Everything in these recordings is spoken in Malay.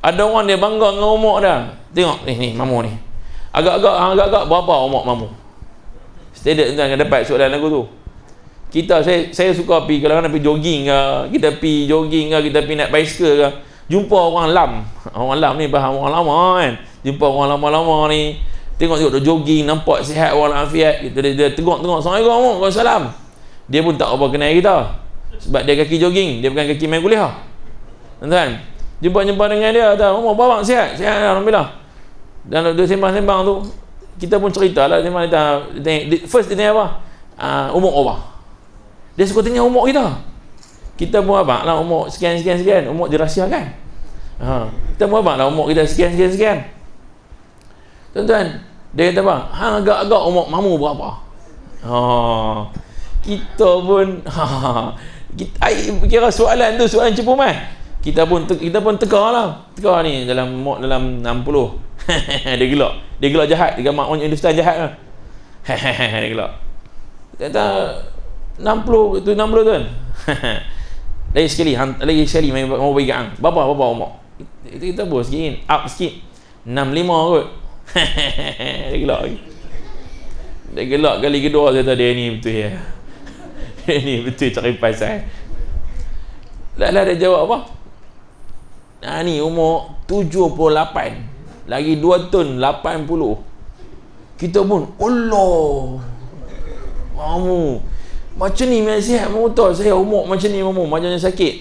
Ada orang dia bangga dengan umur dah. Tengok ni mamu ni. Agak-agak berapa umur mamu? Standard tuan dapat soalan lagu tu. Saya suka pergi kadang-kadang pergi jogging ke, kita pergi jogging ke, kita pergi naik basikal ke, jumpa orang lam ni faham orang lama kan, jumpa orang lama-lama ni, tengok dia jogging, nampak sihat walafiat, dia tengok Assalamualaikum, Waalaikumsalam. Dia pun tak apa kenal kita sebab dia kaki jogging, dia bukan kaki main kuliah. Tuan, jumpa dengan dia, tahu bawang sihat alhamdulillah. Dan dia sembang-sembang tu, kita pun ceritalah sembang kita. First dia tanya apa? Umur apa? Dia suka tanya umur kita. Kita pun abang lah umur sekian, umur dirahsiakan. Kita pun abang lah umur kita sekian. Tuan-tuan, dia kata apa? Agak-agak umur mamu berapa? Kita pun kira soalan tu soalan cepu mah. Kita pun teka lah. Teka ni dalam 60. Dia gelak jahat. Dia mak orang Hindustan jahat lah. Dia gelak. Kata 60 tu 60 tuan. lagi sekali mau bagi hang. Berapa umur? Kita bos sikit, up sikit. 65 kot. Dia gelak lagi. Dia gelak kali kedua dia kata dia ni betul ya. Dia ni betul cari pasal. Lah dia jawab apa? Ni umur 78. Lagi 2 tahun 80. Kita pun Allah. Mamu macam ni sihat mamu tahu saya umur macam ni mamu macam sakit.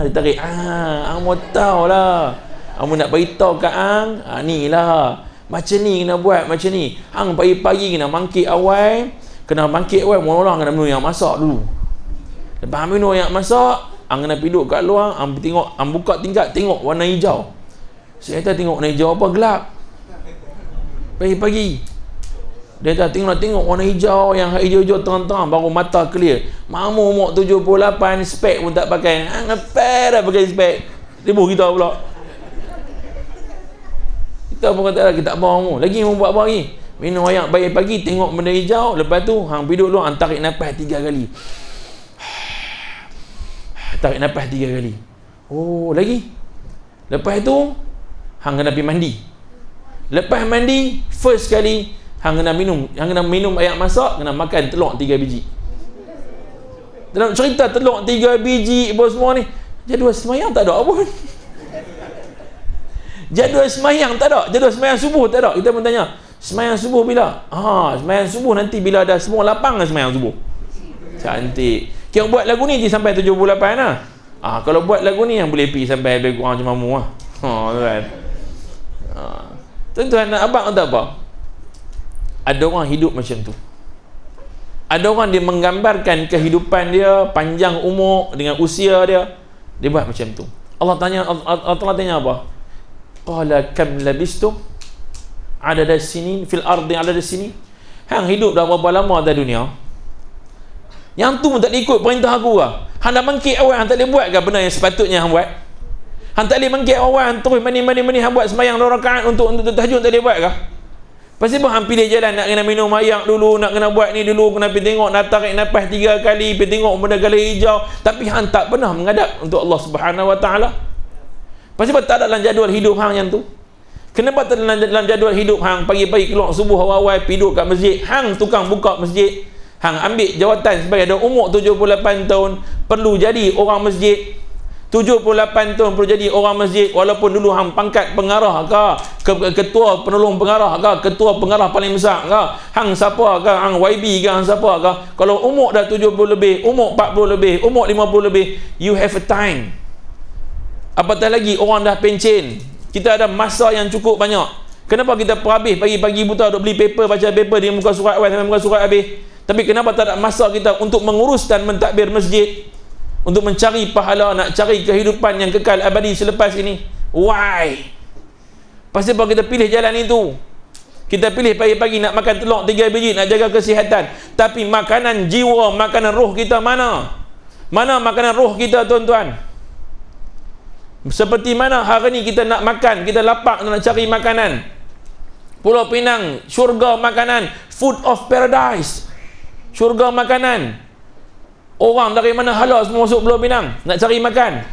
Dia tarik. Mamu tahu lah. Mamu nak beritahu kat hang. Ni lah. Macam ni kena buat macam ni. Hang pagi-pagi kena bangkit awal. Mula-mula kena minum yang masak dulu. Lepas minum yang masak, hang kena duduk kat luar, hang tengok, hang buka tingkap tengok warna hijau. Saya kata tengok warna hijau apa gelap. Pagi-pagi. Dia kata tengok warna hijau, yang hijau-hijau terang-terang baru mata clear. Mamu umur 78, spek pun tak pakai. Ngapa dah pakai spek? Ribu kita pula. Kita pun kata kita tak mahu. Lagi mau buat apa lagi? Minum air pagi tengok benda hijau, lepas tu hang duduk dulu, hang tarik nafas 3 kali. Tarik nafas 3 kali. Lagi. Lepas tu hang kena pergi mandi. Lepas mandi, first kali hang kena minum air masak, kena makan telur 3 biji. Dalam cerita telur 3 biji bos semua ni, jadual semayang tak ada pun. Jadual semayang tak ada, jadual semayang subuh tak ada. Kita pun tanya, semayang subuh bila? Semayang subuh nanti bila dah semua lapang semayang subuh. Cantik. Kira buat lagu ni sampai 78 lah. Kalau buat lagu ni yang boleh pergi sampai lebih kurang macam mamu lah. Tuan. Tuan-tuan, abang tak apa? Ada orang hidup macam tu. Ada orang dia menggambarkan kehidupan dia, panjang umur dengan usia dia, dia buat macam tu. Allah tanya apa? Qala kam labistum adada sinin fil ardi adada sinin. Hang hidup dah berapa lama atas dunia? Yang tu pun tak ikut perintah aku lah. Hang dah bangkit awal, hang tak boleh buat ke benda yang sepatutnya hang buat? Hang tak boleh bangkit awal, hang terus mani hang buat sembahyang 2 rakaat untuk tahajud, tak boleh buat ke? Pasti pun hang pilih jalan nak kena minum air dulu, nak kena buat ni dulu, kena pergi tengok, nak tarik nafas 3 kali, pergi tengok benda gala hijau, tapi hang tak pernah menghadap untuk Allah Subhanahu Wa Taala. Pasti pun tak ada dalam jadual hidup hang yang tu. Kenapa tak dalam jadual hidup hang pagi-pagi keluar subuh awal-awal pergi duduk kat masjid, hang tukang buka masjid, hang ambil jawatan sebagai ada umur 78 tahun perlu jadi orang masjid. 78 tahun perlu jadi orang masjid, walaupun dulu hang pangkat pengarah ke, ketua penolong pengarah ke, ketua pengarah paling besar ke, hang siapa ke, hang YB ke, hang siapa ke, kalau umur dah 70 lebih, umur 40 lebih, umur 50 lebih, you have a time. Apatah lagi orang dah pencen, kita ada masa yang cukup banyak. Kenapa kita perhabis pagi-pagi buta duk beli paper, baca paper di muka surat awal sampai muka surat habis? Tapi kenapa tak ada masa kita untuk mengurus dan mentadbir masjid, untuk mencari pahala, nak cari kehidupan yang kekal abadi selepas ini? Why? Pasti kalau kita pilih jalan itu, kita pilih pagi-pagi nak makan telur 3 biji, nak jaga kesihatan, tapi makanan jiwa, makanan roh kita mana? Mana makanan roh kita, tuan-tuan? Seperti mana hari ni kita nak makan, kita lapar nak cari makanan. Pulau Pinang, syurga makanan, food of paradise, syurga makanan. Orang dari mana hala semua masuk Pulau Pinang nak cari makan.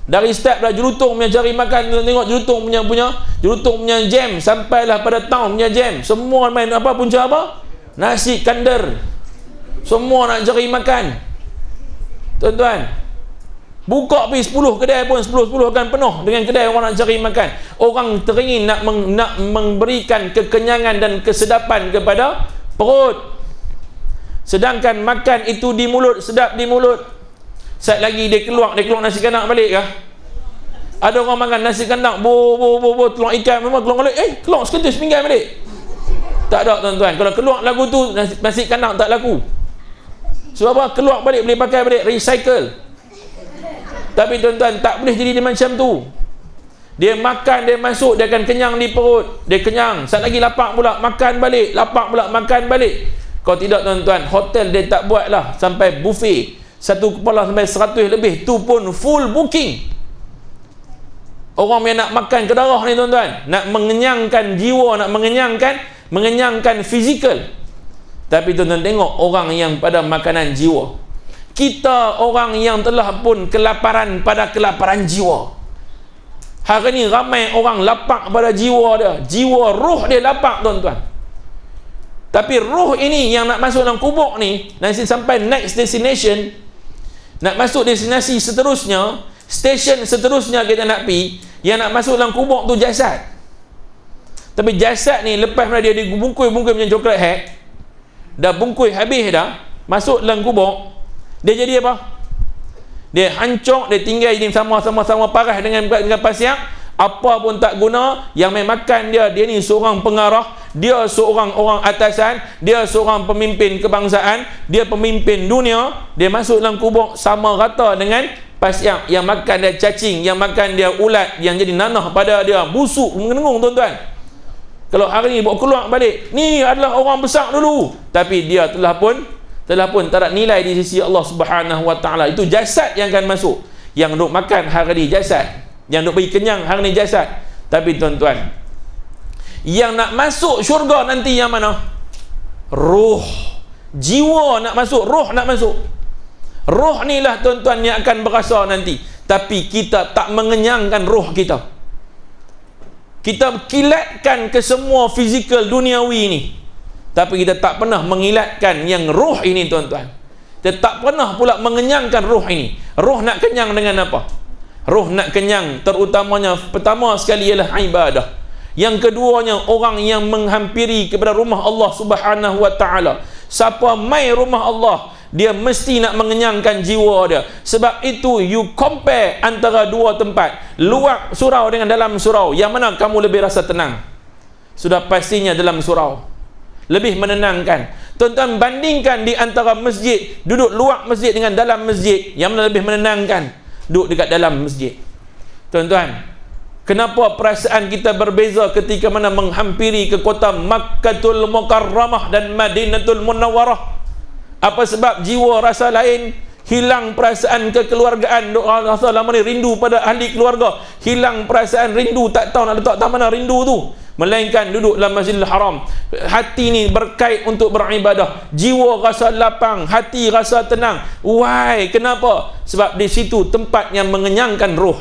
Dari start dah jurutung punya cari makan, tengok jurutung punya jam, sampailah pada tahun punya jam. Semua main apa punca apa? Nasi kandar. Semua nak cari makan. Tuan-tuan, buka pergi 10 kedai pun 10 akan penuh dengan kedai orang nak cari makan. Orang teringin nak memberikan kekenyangan dan kesedapan kepada perut. Sedangkan makan itu di mulut, sedap di mulut. Sat lagi dia keluar nasi kandang balik kah? Ada orang makan nasi kandang keluar ikan, memang keluar balik. Keluar seketul seminggan balik. Tak ada tuan-tuan. Kalau keluar lagu tu, nasi kandang tak laku. Sebab apa? Keluar balik, boleh pakai balik, recycle. Tapi tuan-tuan, tak boleh jadi dia macam tu. Dia makan, dia masuk, dia akan kenyang di perut. Dia kenyang. Sat lagi lapar pula, makan balik. Lapar pula, makan balik. Kalau tidak tuan-tuan, hotel dia tak buat lah sampai buffet. Satu kepala sampai 100 lebih. Tu pun full booking. Orang yang nak makan ke darah ni tuan-tuan, nak mengenyangkan jiwa, nak mengenyangkan fizikal. Tapi tuan-tuan tengok orang yang pada makanan jiwa. Kita orang yang telah pun kelaparan pada kelaparan jiwa. Hari ni ramai orang lapar pada jiwa dia. Jiwa, roh dia lapar tuan-tuan. Tapi roh ini yang nak masuk dalam kubur ni, nanti sampai next destination, nak masuk destinasi seterusnya, stesen seterusnya kita nak pergi, yang nak masuk dalam kubur tu jasad. Tapi jasad ni lepas dia dibungkus-bungkus macam coklat hack, dah bungkus habis dah, masuk dalam kubur, dia jadi apa? Dia hancur, dia tinggal jadi sama-sama parah dengan pasir. Apa pun tak guna. Yang main makan dia ni seorang pengarah, dia seorang orang atasan, dia seorang pemimpin kebangsaan, dia pemimpin dunia. Dia masuk dalam kubur sama rata dengan pasir. Yang makan dia cacing, yang makan dia ulat, yang jadi nanah pada dia, busuk mengenung tuan-tuan. Kalau hari ni bawa keluar balik, ni adalah orang besar dulu, tapi dia telah pun tak ada nilai di sisi Allah Subhanahu Wa Taala. Itu jasad yang akan masuk. Yang duk makan hari ni jasad, yang duk bagi kenyang hari ni jasad. Tapi tuan-tuan, yang nak masuk syurga nanti yang mana? Roh. Jiwa nak masuk, roh nak masuk. Roh ni lah tuan-tuan yang akan berasa nanti. Tapi kita tak mengenyangkan roh kita. Kita kilatkan ke semua fizikal duniawi ni, tapi kita tak pernah mengilatkan yang roh ini tuan-tuan. Kita tak pernah pula mengenyangkan roh ini. Roh nak kenyang dengan apa? Roh nak kenyang terutamanya, pertama sekali ialah ibadah. Yang keduanya, orang yang menghampiri kepada rumah Allah Subhanahu Wa Taala. Siapa mai rumah Allah, dia mesti nak mengenyangkan jiwa dia. Sebab itu you compare antara dua tempat, luar surau dengan dalam surau, yang mana kamu lebih rasa tenang? Sudah pastinya dalam surau lebih menenangkan. Tuan-tuan bandingkan di antara masjid, duduk luar masjid dengan dalam masjid, yang mana lebih menenangkan? Duduk dekat dalam masjid. Tuan-tuan, kenapa perasaan kita berbeza ketika mana menghampiri ke kota Makkatul Mukarramah dan Madinatul Munawwarah? Apa sebab jiwa rasa lain? Hilang perasaan kekeluargaan. Rasa lama ni rindu pada ahli keluarga, hilang perasaan rindu, tak tahu nak letak tak mana rindu tu. Melainkan duduk dalam Masjidil Haram, hati ni berkait untuk beribadah, jiwa rasa lapang, hati rasa tenang. Why? Kenapa? Sebab di situ tempat yang mengenyangkan roh.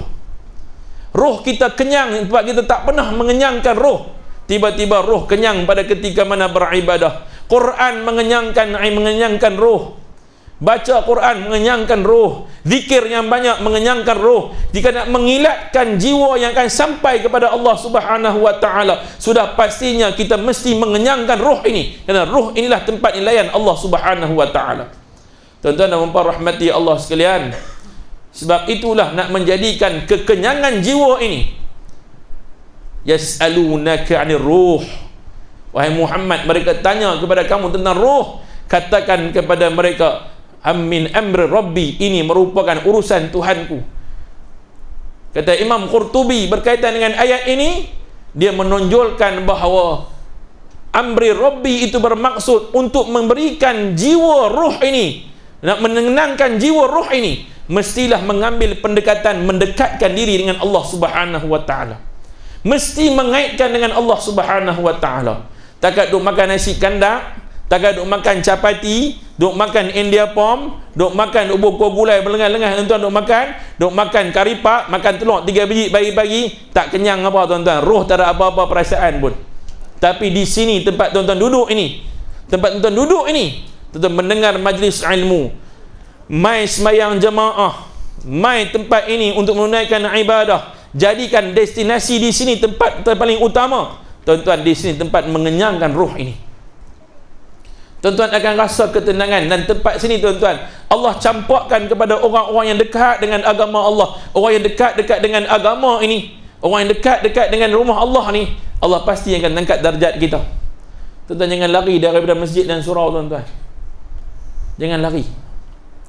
Roh kita kenyang sebab kita tak pernah mengenyangkan roh. Tiba-tiba roh kenyang pada ketika mana beribadah. Quran mengenyangkan roh. Baca Quran mengenyangkan roh. Zikir yang banyak mengenyangkan roh. Jika nak mengilatkan jiwa yang akan sampai kepada Allah Subhanahu Wa Taala, sudah pastinya kita mesti mengenyangkan roh ini, kerana roh inilah tempat nilaian Allah Subhanahu Wa Taala. Tuan-tuan dan puan rahmati Allah sekalian, sebab itulah nak menjadikan kekenyangan jiwa ini. Yas'alunaka 'anir ruh. Wahai Muhammad, mereka tanya kepada kamu tentang roh. Katakan kepada mereka, Amin amri Rabbi, ini merupakan urusan Tuhanku. Kata Imam Qurtubi berkaitan dengan ayat ini, dia menonjolkan bahawa amri Rabbi itu bermaksud untuk memberikan jiwa roh ini, nak menenangkan jiwa roh ini, mestilah mengambil pendekatan mendekatkan diri dengan Allah Subhanahu Wa Taala. Mesti mengaitkan dengan Allah Subhanahu Wa Taala. Takat duk makan nasi kandar, Takkan duk makan capati, duk makan India pom, duk makan ubur kuah gulai berlengah-lengah tuan-tuan, duk makan kari pak, makan telur 3 biji bagi-bagi, tak kenyang apa tuan-tuan, roh tak ada apa-apa perasaan pun. Tapi di sini tempat tuan-tuan duduk ini, tuan-tuan mendengar majlis ilmu, mai sembahyang jemaah, mai tempat ini untuk menunaikan ibadah, jadikan destinasi di sini tempat paling utama. Tuan-tuan, di sini tempat mengenyangkan roh ini. Tuan-tuan akan rasa ketenangan. Dan tempat sini tuan-tuan, Allah campurkan kepada orang-orang yang dekat dengan agama Allah, orang yang dekat-dekat dengan agama ini, orang yang dekat-dekat dengan rumah Allah ni, Allah pasti akan angkat darjat kita. Tuan-tuan jangan lari daripada masjid dan surau tuan-tuan. Jangan lari.